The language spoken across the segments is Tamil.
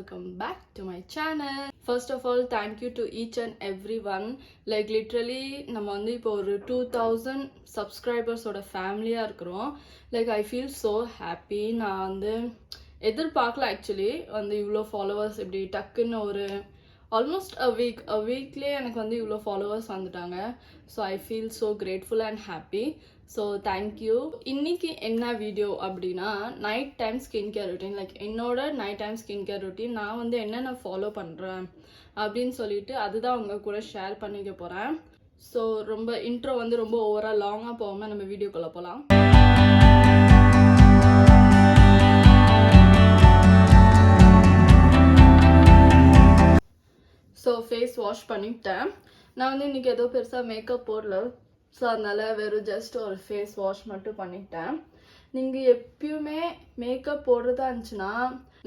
welcome back to my channel. First of all, thank you to each and everyone. Like literally நம்ம வந்து இப்போ ஒரு 2000 subscribers ஓட ஃபேமிலியா இருக்கிறோம். Like I feel so happy. நான் வந்து எதிர்பார்க்கல ஆக்சுவலி வந்து இவ்வளோ ஃபாலோவர்ஸ் இப்படி டக்குன்னு ஒரு ஆல்மோஸ்ட் a weekலேயே எனக்கு வந்து இவ்வளோ ஃபாலோவர்ஸ் வந்துட்டாங்க. So I feel so grateful and happy. So thank you. இன்னைக்கு என்ன வீடியோ அப்படின்னா night time skin care routine. Like என்னோட night time skin care routine நான் வந்து என்னென்ன ஃபாலோ பண்ணுறேன் அப்படின்னு சொல்லிட்டு அதுதான் உங்க கூட ஷேர் பண்ணிக்க போகிறேன். ஸோ ரொம்ப இன்ட்ரோ வந்து ரொம்ப ஓவராக லாங்காக போகாமல் நம்ம வீடியோக்குள்ளே போகலாம். ஸோ ஃபேஸ் வாஷ் பண்ணிவிட்டேன். நான் வந்து இன்றைக்கி ஏதோ பெருசாக மேக்கப் போடல. ஸோ அதனால் வெறும் ஜஸ்ட் ஒரு ஃபேஸ் வாஷ் மட்டும் பண்ணிட்டேன். நீங்கள் எப்பயுமே மேக்கப் போடுறதா இருந்துச்சுன்னா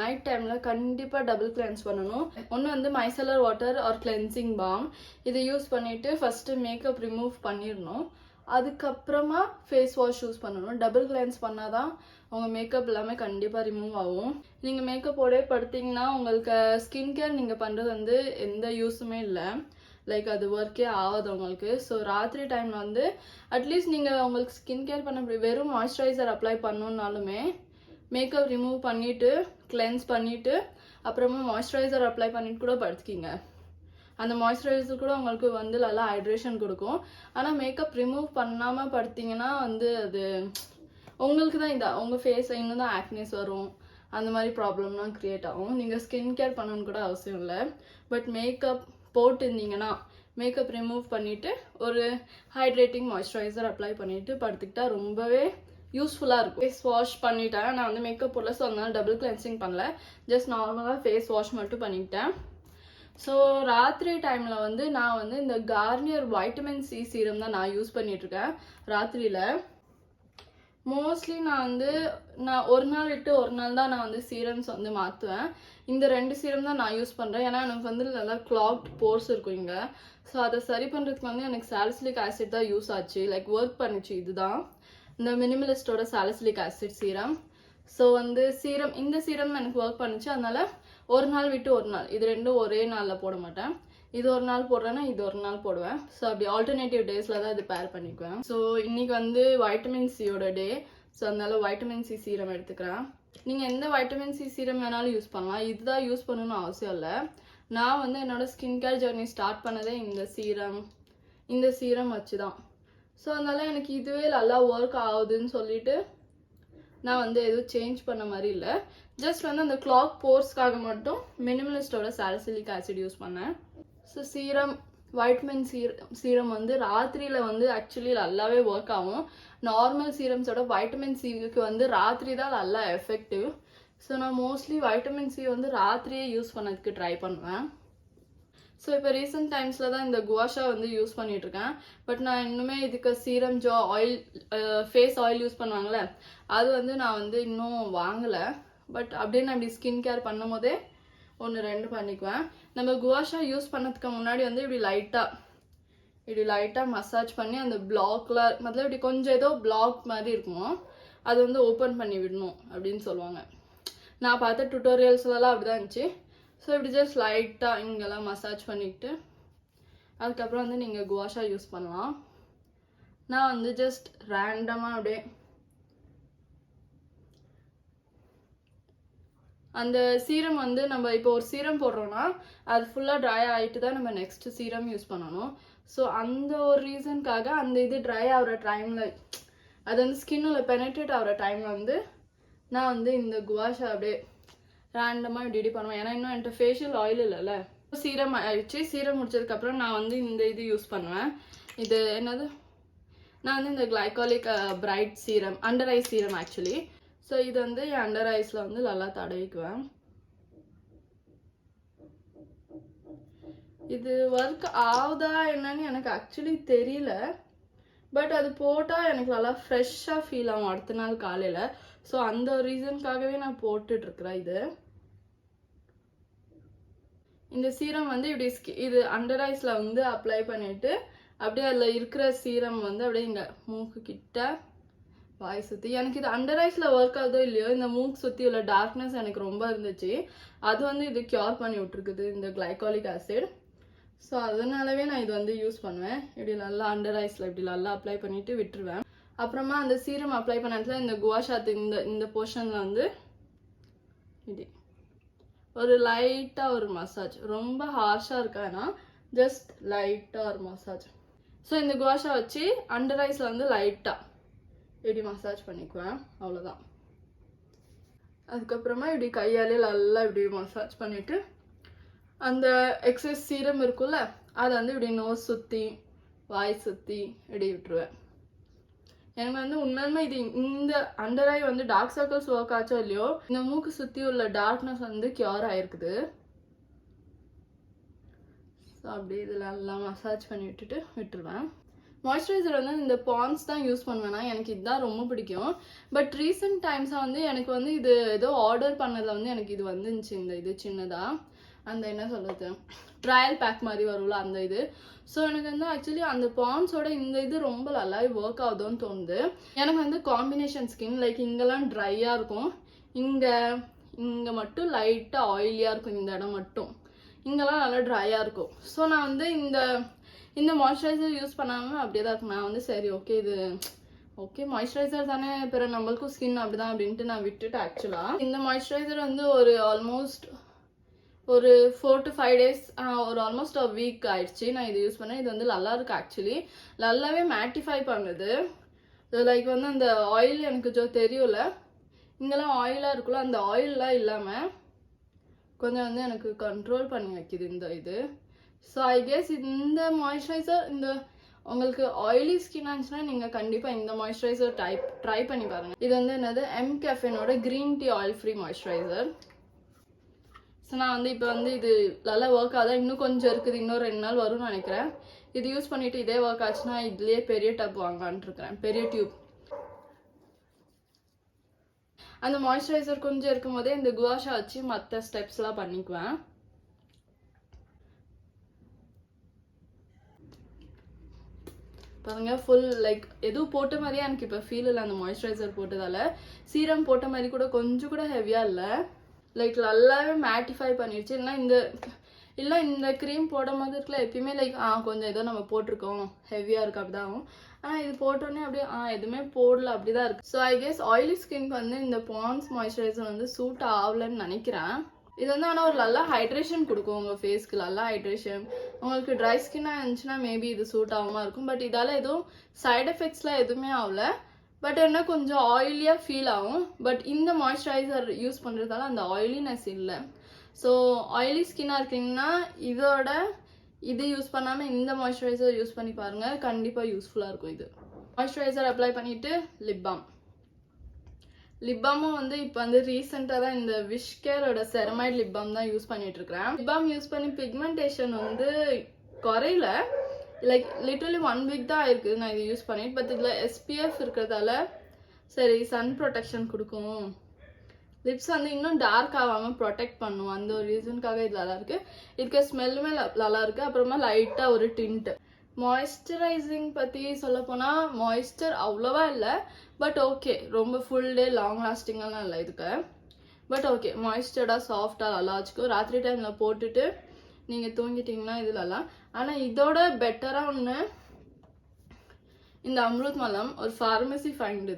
நைட் டைமில் கண்டிப்பாக டபுள் கிளென்ஸ் பண்ணணும். ஒன்று வந்து மைசலர் வாட்டர் ஆர் கிளென்சிங் பாம் இதை யூஸ் பண்ணிவிட்டு ஃபஸ்ட்டு மேக்கப் ரிமூவ் பண்ணிடணும். அதுக்கப்புறமா ஃபேஸ் வாஷ் யூஸ் பண்ணணும். டபுள் கிளென்ஸ் பண்ணால் தான் உங்கள் மேக்கப் எல்லாமே கண்டிப்பாக ரிமூவ் ஆகும். நீங்கள் மேக்கப்போடே படுத்திங்கன்னா உங்களுக்கு ஸ்கின் கேர் நீங்கள் பண்ணுறது வந்து எந்த யூஸுமே இல்லை. லைக் அது ஒர்க்கே ஆகாது உங்களுக்கு. ஸோ ராத்திரி டைமில் வந்து அட்லீஸ்ட் நீங்கள் உங்களுக்கு ஸ்கின் கேர் பண்ண வெறும் மாய்ஸ்சரைசர் அப்ளை பண்ணணுன்னாலுமே மேக்கப் ரிமூவ் பண்ணிவிட்டு கிளென்ஸ் பண்ணிவிட்டு அப்புறமா மாய்ஸ்சரைசர் அப்ளை பண்ணிட்டு கூட படுத்துக்கிங்க. அந்த மாய்ஸ்சரைசர் கூட உங்களுக்கு வந்து நல்லா ஹைட்ரேஷன் கொடுக்கும். ஆனால் மேக்கப் ரிமூவ் பண்ணாமல் படுத்திங்கன்னா வந்து அது உங்களுக்கு தான் இதாக உங்கள் ஃபேஸில் இன்னும் தான் ஆக்னேஸ் வரும். அந்த மாதிரி ப்ராப்ளம்லாம் க்ரியேட் ஆகும். நீங்கள் ஸ்கின் கேர் பண்ணணுன்னு கூட அவசியம் இல்லை. பட் மேக்கப் போட்டிருந்தீங்கன்னா மேக்கப் ரிமூவ் பண்ணிவிட்டு ஒரு ஹைட்ரேட்டிங் மாய்ஸ்சரைசர் அப்ளை பண்ணிவிட்டு படுத்துக்கிட்டா ரொம்பவே யூஸ்ஃபுல்லாக இருக்கும். ஃபேஸ் வாஷ் பண்ணிட்டேன். நான் வந்து மேக்கப் போடல, ஸோ அதனால டபுள் கிளென்சிங் பண்ணல. ஜஸ்ட் நார்மலாக ஃபேஸ் வாஷ் மட்டும் பண்ணிக்கிட்டேன். ஸோ ராத்திரி டைமில் வந்து நான் வந்து இந்த கார்னியர் வைட்டமின் சி சீரம் தான் நான் யூஸ் பண்ணிகிட்ருக்கேன் ராத்திரியில். மோஸ்ட்லி நான் ஒரு நாள் விட்டு ஒரு நாள் தான் நான் வந்து சீரம்ஸ் வந்து மாற்றுவேன். இந்த 2 சீரம் தான் நான் யூஸ் பண்ணுறேன். ஏன்னா எனக்கு வந்து நல்லா கிளாக்ட் போர்ஸ் இருக்கும் இங்கே. ஸோ அதை சரி பண்ணுறதுக்கு வந்து எனக்கு சாலிசிலிக் ஆசிட் தான் யூஸ் ஆச்சு. லைக் ஒர்க் பண்ணிச்சு. இதுதான் இந்த மினிமலிஸ்டோட சாலிசிலிக் ஆசிட் சீரம். ஸோ வந்து இந்த சீரம் எனக்கு ஒர்க் பண்ணிச்சு. அதனால ஒரு நாள் விட்டு ஒரு நாள் இது ரெண்டும் ஒரே நாளில் போட மாட்டேன். இது ஒரு நாள் போடுறேன்னா இது ஒரு நாள் போடுவேன். ஸோ அப்படி ஆல்டர்னேட்டிவ் டேஸில் தான் இது பேர் பண்ணிக்குவேன். ஸோ இன்னைக்கு வந்து வைட்டமின் சியோட டே. ஸோ அதனால வைட்டமின் சி சீரம் எடுத்துக்கிறேன். நீங்கள் எந்த வைட்டமின் சி சீரம் வேணாலும் யூஸ் பண்ணலாம். இதுதான் யூஸ் பண்ணணும்னு அவசியம் இல்லை. நான் வந்து என்னோட ஸ்கின் கேர் ஜர்னி ஸ்டார்ட் பண்ணதே இந்த சீரம் வச்சு தான். ஸோ அதனால எனக்கு இதுவே நல்லா ஒர்க் ஆகுதுன்னு சொல்லிட்டு நான் வந்து எதுவும் சேஞ்ச் பண்ண மாதிரி இல்லை. ஜஸ்ட் வந்து அந்த கிளாக் போர்ஸ்க்காக மட்டும் மினிமலிஸ்டோட சாலிசிலிக் ஆசிட் யூஸ் பண்ணேன். ஸோ வைட்டமின் சீரம் வந்து ராத்திரியில் வந்து ஆக்சுவலி நல்லாவே ஒர்க் ஆகும். நார்மல் சீரம்ஸோட வைட்டமின் சிக்கு வந்து ராத்திரி தான் நல்லா எஃபெக்டிவ். ஸோ நான் மோஸ்ட்லி வைட்டமின் சி வந்து ராத்திரியே யூஸ் பண்ணதுக்கு ட்ரை பண்ணுவேன். ஸோ இப்போ ரீசெண்ட் டைம்ஸில் தான் இந்த குவாஷா வந்து யூஸ் பண்ணிகிட்ருக்கேன். பட் நான் இன்னுமே இதுக்கு serum oil face oil use பண்ணுவாங்களே அது வந்து நான் வந்து இன்னும் வாங்கலை. பட் அப்படியே நான் இப்படி ஸ்கின் கேர் பண்ணும் போதே 1-2 பண்ணிக்குவேன். நம்ம குவாஷா யூஸ் பண்ணதுக்கு முன்னாடி வந்து இப்படி லைட்டாக மசாஜ் பண்ணி அந்த பிளாக்ல மொதல்ல இப்படி கொஞ்சம் ஏதோ பிளாக் மாதிரி இருக்கும், அது வந்து ஓப்பன் பண்ணி விடணும் அப்படின்னு சொல்லுவாங்க. நான் பார்த்த டுட்டோரியல்ஸ்லாம் அப்படி தான் இருந்துச்சு. ஸோ இப்படி ஜஸ்ட் லைட்டாக இங்கெல்லாம் மசாஜ் பண்ணிக்கிட்டு அதுக்கப்புறம் வந்து நீங்கள் குவாஷா யூஸ் பண்ணலாம். நான் வந்து ஜஸ்ட் ரேண்டமாக அப்படியே அந்த சீரம் வந்து நம்ம இப்போ ஒரு சீரம் போடுறோன்னா அது ஃபுல்லாக ட்ரை ஆகிட்டு தான் நம்ம நெக்ஸ்ட் சீரம் யூஸ் பண்ணணும். ஸோ அந்த ஒரு ரீசனுக்காக அந்த இது ட்ரை ஆகிற டைமில் அது வந்து ஸ்கின்னில் பெனட்ரேட் ஆகிற டைமில் வந்து நான் வந்து இந்த குவாஷா அப்படியே ரேண்டமாக இப்படி பண்ணுவேன். ஏன்னா இன்னும் என்கிட்ட ஃபேஷியல் ஆயில் இல்லைல்ல. சீரம் ஆயிடுச்சு. சீரம் முடிச்சதுக்கப்புறம் நான் வந்து இந்த இது யூஸ் பண்ணுவேன். இது என்னது, நான் வந்து இந்த glycolic bright serum under eye serum actually. So இது வந்து என் அண்டர் ஐஸில் வந்து நல்லா தடவிக்குவேன். இது ஒர்க் ஆகுதா என்னன்னு எனக்கு ஆக்சுவலி தெரியல. பட் அது போட்டால் எனக்கு நல்லா ஃப்ரெஷ்ஷாக ஃபீல் ஆகும் அடுத்த நாள் காலையில். ஸோ அந்த ஒரு ரீசனுக்காகவே நான் போட்டுட்ருக்குறேன். இந்த சீரம் வந்து இப்படி இது அண்டர் ஐஸில் வந்து அப்ளை பண்ணிவிட்டு அப்படியே அதில் இருக்கிற சீரம் வந்து அப்படியே இங்கே மூக்கு கிட்ட வாய் சுற்றி எனக்கு இது அண்டர் ஐஸில் ஒர்க் ஆகுதோ இல்லையோ இந்த மூக்கு சுற்றி உள்ள டார்க்னஸ் எனக்கு ரொம்ப இருந்துச்சு. அது வந்து இது க்யூர் பண்ணி விட்ருக்குது இந்த கிளைகாலிக் ஆசிட். ஸோ அதனாலவே நான் இது வந்து யூஸ் பண்ணுவேன். இப்படி நல்லா அண்டர் ஐஸில் இப்படி நல்லா அப்ளை பண்ணிவிட்டு விட்டுருவேன். அப்புறமா அந்த சீரம் அப்ளை பண்ண இந்த குவாஷாத்து இந்த போர்ஷனில் வந்து இப்படி ஒரு லைட்டாக ஒரு மசாஜ், ரொம்ப ஹார்ஷாக இருக்கானா ஜஸ்ட் லைட்டாக ஒரு மசாஜ். ஸோ இந்த குவாஷா வச்சு அண்டர் ஐஸில் வந்து லைட்டாக இப்படி மசாஜ் பண்ணிக்குவேன், அவ்வளோதான். அதுக்கப்புறமா இப்படி கையாலே நல்லா இப்படி மசாஜ் பண்ணிவிட்டு அந்த எக்ஸஸ் சீரம் இருக்குல்ல அதை வந்து இப்படி நோஸ் சுற்றி வாய் சுற்றி இப்படி விட்டுருவேன். எனக்கு வந்து உண்மையுமே இது இந்த அண்டர் ஐ வந்து டார்க் சர்க்கிள்ஸ் ஒர்க் ஆச்சோ இல்லையோ இந்த மூக்கு சுற்றி உள்ள டார்க்னஸ் வந்து க்யூர் ஆகிருக்குது. ஸோ அப்படி இதில் எல்லாம் மசாஜ் பண்ணி விட்டுட்டு விட்டுருவேன். மாய்ஸ்சரைசர் வந்து இந்த பாண்ட்ஸ் தான் யூஸ் பண்ணுவேன்னா எனக்கு இதுதான் ரொம்ப பிடிக்கும். பட் ரீசெண்ட் டைம்ஸாக வந்து எனக்கு வந்து இது ஏதோ ஆர்டர் பண்ணதில் வந்து எனக்கு இது வந்துருந்துச்சு. இந்த இது சின்னதாக அந்த என்ன சொல்கிறது ட்ரையல் பேக் மாதிரி வரும்ல அந்த இது. ஸோ எனக்கு வந்து ஆக்சுவலி அந்த பாண்ட்ஸோட இந்த இது ரொம்ப நல்லாவே ஒர்க் ஆகுதுன்னு தோணுது. எனக்கு வந்து காம்பினேஷன் ஸ்கின் லைக் இங்கெல்லாம் ட்ரையாக இருக்கும், இங்கே மட்டும் லைட்டாக ஆயிலியாக இருக்கும், இந்த இடம் மட்டும் இங்கெல்லாம் நல்லா ட்ரையாக இருக்கும். ஸோ நான் வந்து இந்த மாய்ஸ்சரைசர் யூஸ் பண்ணாமல் அப்படியே தான் இருக்கும். நான் வந்து சரி ஓகே இது ஓகே மாய்ஸ்சரைசர் தானே, பிறகு நம்மளுக்கும் ஸ்கின் அப்படிதான் அப்படின்ட்டு நான் விட்டுட்டேன். ஆக்சுவலாக இந்த மாய்ஸ்சரைசர் வந்து ஒரு ஆல்மோஸ்ட் ஒரு 4 to 5 days ஒரு ஆல்மோஸ்ட் ஒரு வீக் ஆயிடுச்சு நான் இது யூஸ் பண்ணேன். இது வந்து நல்லா இருக்கு, ஆக்சுவலி நல்லாவே மேட்டிஃபை பண்ணுது. லைக் வந்து அந்த ஆயில் எனக்கு தெரியல, இங்கெல்லாம் ஆயிலாக இருக்குல்ல அந்த ஆயிலெலாம் இல்லாமல் கொஞ்சம் வந்து எனக்கு கண்ட்ரோல் பண்ணி வைக்கிது இந்த இது. ஸோ ஐ கெஸ் இந்த மாய்ஸ்சரைசர் இந்த உங்களுக்கு ஆயிலி ஸ்கின் ஆச்சுன்னா நீங்கள் கண்டிப்பாக இந்த மாய்ஸ்சரைசர் ட்ரை பண்ணி பாருங்கள். இது வந்து என்னது எம்கேஃபேனோட green tea oil free moisturiser. So நான் வந்து இப்போ வந்து இது நல்லா ஒர்க் ஆகுதா, இன்னும் கொஞ்சம் இருக்குது, இன்னும் 2 நாள் வரும்னு நினைக்கிறேன். இது யூஸ் பண்ணிவிட்டு இதே ஒர்க் ஆச்சுன்னா இதுலேயே பெரிய டப் வாங்கலான்ட்டு இருக்கிறேன், பெரிய டியூப். அந்த மாய்ஸ்சரைசர் கொஞ்சம் இருக்கும் போதே இந்த குவாஷா வச்சு மற்ற ஸ்டெப்ஸ்லாம் பண்ணிக்குவேன். பாருங்க ஃபுல் லைக் எதுவும் போட்ட மாதிரியே எனக்கு இப்போ ஃபீல் இல்லை. அந்த மாய்ஸ்சரைசர் போட்டதால சீரம் போட்ட மாதிரி கூட கொஞ்சம் கூட ஹெவியாக இல்லை, லைக் நல்லாவே மேட்டிஃபை பண்ணிடுச்சு. இல்லை இந்த க்ரீம் போடும் போது இருக்குல்ல எப்பயுமே லைக் கொஞ்சம் ஏதோ நம்ம போட்டிருக்கோம் ஹெவியாக இருக்குது அப்படி தான் ஆகும். ஆனால் இது போட்டோன்னே அப்படியே எதுவுமே போடல அப்படி தான் இருக்குது. ஸோ ஐ கெஸ் ஆயிலி ஸ்கின்க்கு வந்து இந்த பாண்ட்ஸ் மாய்ஸ்சரைசர் வந்து சூட் ஆகலன்னு நினைக்கிறேன். இது வந்து ஆனால் ஒரு நல்லா ஹைட்ரேஷன் கொடுக்கும் உங்கள் ஃபேஸ்க்கு, நல்லா ஹைட்ரேஷன். உங்களுக்கு ட்ரை ஸ்கின்னாக இருந்துச்சுன்னா மேபி இது சூட் ஆகாமல் இருக்கும். பட் இதால் எதுவும் சைட் எஃபெக்ட்ஸ்லாம் எதுவுமே ஆகல. பட் என்ன கொஞ்சம் ஆயிலியாக ஃபீல் ஆகும். பட் இந்த மாய்ஸ்சரைசர் யூஸ் பண்ணுறதால அந்த ஆயிலினஸ் இல்லை. ஸோ ஆயிலி ஸ்கின்னாக இருக்கீங்கன்னா இது யூஸ் பண்ணாமல் இந்த மாய்ஸ்சரைசர் யூஸ் பண்ணி பாருங்கள், கண்டிப்பாக யூஸ்ஃபுல்லாக இருக்கும். இது மாய்ஸ்சரைசர் அப்ளை பண்ணிவிட்டு லிப் பாமும் வந்து இப்போ வந்து ரீசெண்டாக தான் இந்த விஷ்கேரோட செரமைட் லிப் பாம் தான் யூஸ் பண்ணிட்டு இருக்கிறேன். லிப் பாம் யூஸ் பண்ணி பிக்மெண்டேஷன் வந்து குறையில, லைக் லிட்டரலி 1 வீக் தான் ஆயிருக்கு நான் இது யூஸ் பண்ணிட்டு. பட் இதில் SPF இருக்கிறதால சரி சன் ப்ரொடெக்ஷன் கொடுக்கும், லிப்ஸ் வந்து இன்னும் டார்க் ஆகாமல் ப்ரொடெக்ட் பண்ணும், அந்த ஒரு ரீசனுக்காக இது நல்லா இருக்கு. இதுக்கு ஸ்மெல்லுமே நல்லா இருக்கு. அப்புறமா லைட்டாக ஒரு டிண்ட். மாய்ஸ்சரைசிங் பற்றி சொல்ல போனால் மாய்ஸ்சர் அவ்வளோவா இல்லை, பட் ஓகே ரொம்ப ஃபுல் டே லாங் லாஸ்டிங்காலாம் இல்லை இதுக்கு. பட் ஓகே மாய்ஸ்சர்டாக சாஃப்டாக நல்லா வச்சுக்கோ. ராத்திரி டைமில் போட்டுட்டு நீங்கள் தூங்கிட்டீங்கன்னா இதுலலாம். ஆனால் இதோட பெட்டராக ஒன்று இந்த அம்ருத் மலம் ஒரு ஃபார்மசி ஃபைண்ட்.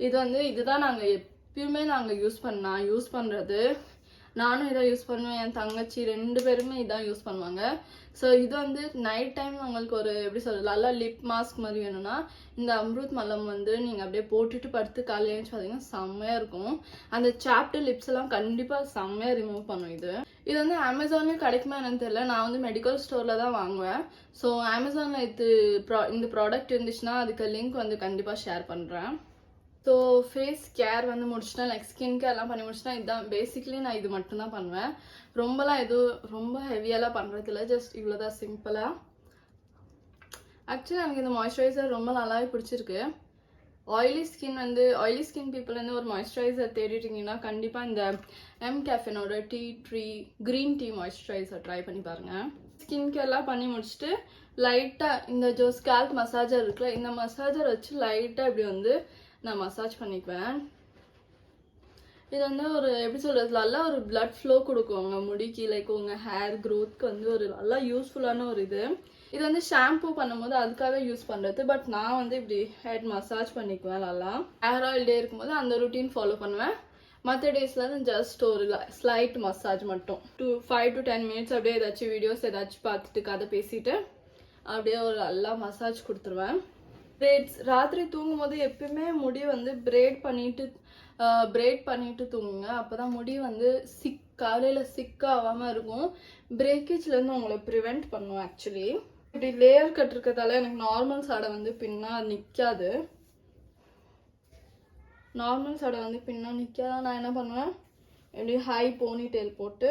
இது வந்து இதுதான் நாங்கள் எப்பயுமே யூஸ் பண்ணுறது. நானும் இதை யூஸ் பண்ணுவேன், என் தங்கச்சி 2 பேருமே இதான் யூஸ் பண்ணுவாங்க. ஸோ இது வந்து நைட் டைம் உங்களுக்கு ஒரு எப்படி சொல்கிறது நல்லா லிப் மாஸ்க் மாதிரி வேணும்னா இந்த அம்ருத் மலம் வந்து நீங்கள் அப்படியே போட்டுட்டு படுத்து காலையில் எழுந்து பார்த்தீங்கன்னா செம்மையாக இருக்கும். அந்த சாப்டர் லிப்ஸ் எல்லாம் கண்டிப்பாக செம்மையாக ரிமூவ் பண்ணும். இது வந்து அமேசான்லேயும் கிடைக்குமா என்னன்னு தெரியல, நான் வந்து மெடிக்கல் ஸ்டோரில் தான் வாங்குவேன். ஸோ அமேசானில் இந்த ப்ராடக்ட் இருந்துச்சுன்னா அதுக்கு லிங்க் வந்து கண்டிப்பாக ஷேர் பண்ணுறேன். ஸோ ஃபேஸ் கேர் வந்து முடிச்சுட்டேன், லைக் ஸ்கின் கேர்லாம் பண்ணி முடிச்சுட்டேன். இதுதான் பேசிக்லி நான் இது மட்டும்தான் பண்ணுவேன். ரொம்பலாம் எதுவும் ரொம்ப ஹெவியெல்லாம் பண்ணுறதில்ல, ஜஸ்ட் இவ்வளோதான் சிம்பிளாக. ஆக்சுவலி எனக்கு இந்த மாய்ஸ்சரைசர் ரொம்ப நல்லாவே பிடிச்சிருக்கு. ஆயிலி ஸ்கின் பீப்புள் வந்து ஒரு மாய்ஸ்சரைசர் தேடிட்டிங்கன்னா கண்டிப்பாக இந்த எம்கேஃபேனோட க்ரீன் டீ மாய்ஸ்சரைசர் ட்ரை பண்ணி பாருங்கள். ஸ்கின் கேர்லாம் பண்ணி முடிச்சுட்டு லைட்டாக இந்த ஸ்கேல்ப் மசாஜர் இருக்குல்ல, இந்த மசாஜர் வச்சு லைட்டாக இப்படி வந்து நான் மசாஜ் பண்ணிக்குவேன். இது வந்து ஒரு எப்படி சொல்கிறது, நல்லா ஒரு பிளட் ஃப்ளோ கொடுக்கும் உங்கள் முடிக்கு, லைக் உங்கள் ஹேர் க்ரோத்துக்கு வந்து ஒரு நல்லா யூஸ்ஃபுல்லான ஒரு இது வந்து ஷாம்பூ பண்ணும்போது அதுக்காக யூஸ் பண்ணுறது. பட் நான் வந்து இப்படி ஹெட் மசாஜ் பண்ணிக்குவேன். நல்லா ஹேர் ஆயில் டே இருக்கும்போது அந்த ரொட்டீன் ஃபாலோ பண்ணுவேன். மற்ற டேஸில் ஜஸ்ட் ஒரு ஸ்லைட் மசாஜ் மட்டும் 5 to 10 minutes அப்படியே ஏதாச்சும் வீடியோஸ் ஏதாச்சும் பார்த்துட்டு கதை பேசிட்டு அப்படியே ஒரு நல்லா மசாஜ் கொடுத்துருவேன். பிரேட்ஸ் ராத்திரி தூங்கும் போது எப்பயுமே முடி வந்து பிரேட் பண்ணிட்டு தூங்குங்க. அப்போதான் முடி வந்து காலையில் சிக்காகாமல் இருக்கும். பிரேக்கேஜ்லேருந்து உங்களை ப்ரிவெண்ட் பண்ணும். ஆக்சுவலி இப்படி லேயர் கட் இருக்கிறதால எனக்கு நார்மல் சடை வந்து பின்னா நிற்காது. நான் என்ன பண்ணுவேன், இப்படி ஹை போனி டெயில் போட்டு.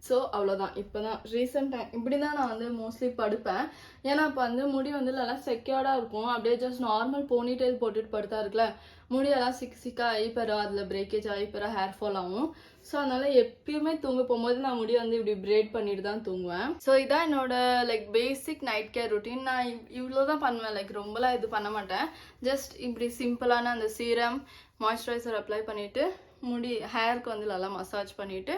ஸோ அவ்வளோதான். இப்போ தான் ரீசெண்ட் டைம் இப்படி தான் நான் வந்து மோஸ்ட்லி படுப்பேன். ஏன்னா இப்போ வந்து முடி வந்து நல்லா செக்யூர்டாக இருக்கும். அப்படியே ஜஸ்ட் நார்மல் போனி டெயில் போட்டுட்டு படுத்தா இருக்குல்ல, முடியெல்லாம் சிக்காக ஆகிப்பெறோம், அதில் பிரேக்கேஜ் ஆகிப்பெறோம், ஹேர் ஃபால் ஆகும். ஸோ அதனால எப்பயுமே தூங்க போகும்போது நான் முடி வந்து இப்படி பிரேட் பண்ணிட்டு தான் தூங்குவேன். ஸோ இதான் என்னோட like basic night care routine. நான் இவ்வளோ தான் பண்ணுவேன். லைக் ரொம்பலாம் இது பண்ண மாட்டேன். ஜஸ்ட் இப்படி சிம்பிளான அந்த சீரம் மாய்ஸ்சரைசர் அப்ளை பண்ணிவிட்டு முடி ஹேருக்கு வந்து நல்லா மசாஜ் பண்ணிவிட்டு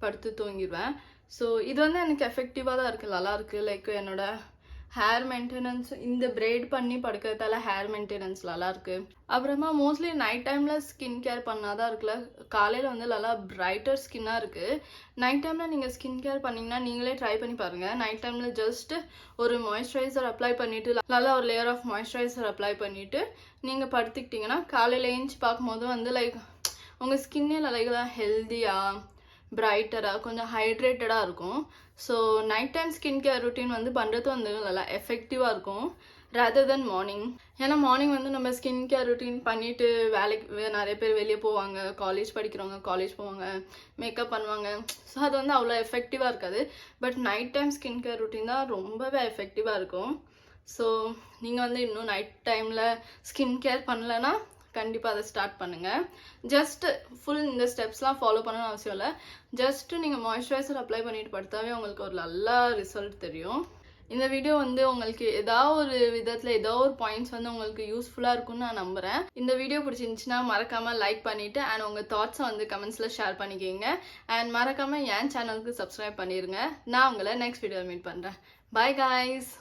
படுத்து தூங்கிடுவேன். ஸோ இது வந்து எனக்கு எஃபெக்டிவாக தான் இருக்குது, நல்லா இருக்குது. லைக் என்னோட ஹேர் மெயின்டெனன்ஸ் இந்த பிரைட் பண்ணி படுக்கிறதால ஹேர் மெயின்டெனன்ஸ் நல்லா இருக்கு. அப்புறமா மோஸ்ட்லி நைட் டைமில் ஸ்கின் கேர் பண்ணாதான் இருக்குல்ல, காலையில் வந்து நல்லா பிரைட்டர் ஸ்கின்னாக இருக்குது. நைட் டைமில் நீங்கள் ஸ்கின் கேர் பண்ணிங்கன்னா நீங்களே ட்ரை பண்ணி பாருங்கள். நைட் டைமில் ஜஸ்ட் ஒரு மாய்ஸ்சரைசர் அப்ளை பண்ணிவிட்டு நல்லா ஒரு லேயர் ஆஃப் மாய்ஸ்சரைசர் அப்ளை பண்ணிவிட்டு நீங்கள் படுத்துக்கிட்டிங்கன்னா காலையில் ஏஞ்சி பார்க்கும்போது வந்து லைக் உங்கள் ஸ்கின்னே நல்லா ஹெல்த்தியாக பிரைட்டராக கொஞ்சம் ஹைட்ரேட்டடாக இருக்கும். So night time skin care routine வந்து பண்ணுறது வந்து நல்லா எஃபெக்டிவாக இருக்கும் ரேதர் தென் மார்னிங். ஏன்னா மார்னிங் வந்து நம்ம ஸ்கின் கேர் ரொட்டீன் பண்ணிவிட்டு வேலைக்கு நிறைய பேர் வெளியே போவாங்க, காலேஜ் படிக்கிறவங்க காலேஜ் போவாங்க, மேக்கப் பண்ணுவாங்க. ஸோ அது வந்து அவ்வளோ எஃபெக்டிவாக இருக்காது. But night time skin care routine தான் ரொம்பவே எஃபெக்டிவாக இருக்கும். ஸோ நீங்கள் வந்து இன்னும் நைட் டைமில் ஸ்கின் கேர் பண்ணலைன்னா கண்டிப்பாக அதை ஸ்டார்ட் பண்ணுங்கள். ஜஸ்ட் ஃபுல் இந்த ஸ்டெப்ஸ்லாம் ஃபாலோ பண்ணணும்னு அவசியம் இல்லை. ஜஸ்ட்டு நீங்கள் மாய்ஸ்சரைசர் அப்ளை பண்ணிட்டு படுத்தாவே உங்களுக்கு ஒரு நல்ல ரிசல்ட் தெரியும். இந்த வீடியோ வந்து உங்களுக்கு ஏதாவது ஒரு விதத்தில் ஏதோ ஒரு பாயிண்ட்ஸ் வந்து உங்களுக்கு யூஸ்ஃபுல்லாக இருக்கும்னு நான் நம்புகிறேன். இந்த வீடியோ பிடிச்சிருந்துச்சுன்னா மறக்காமல் லைக் பண்ணிவிட்டு அண்ட் உங்கள் தாட்ஸை வந்து கமெண்ட்ஸில் ஷேர் பண்ணிக்கிங்க. அண்ட் மறக்காமல் என் சேனலுக்கு சப்ஸ்கிரைப் பண்ணிடுங்க. நான் உங்களை நெக்ஸ்ட் வீடியோவில் மீட் பண்ணுறேன். Bye guys.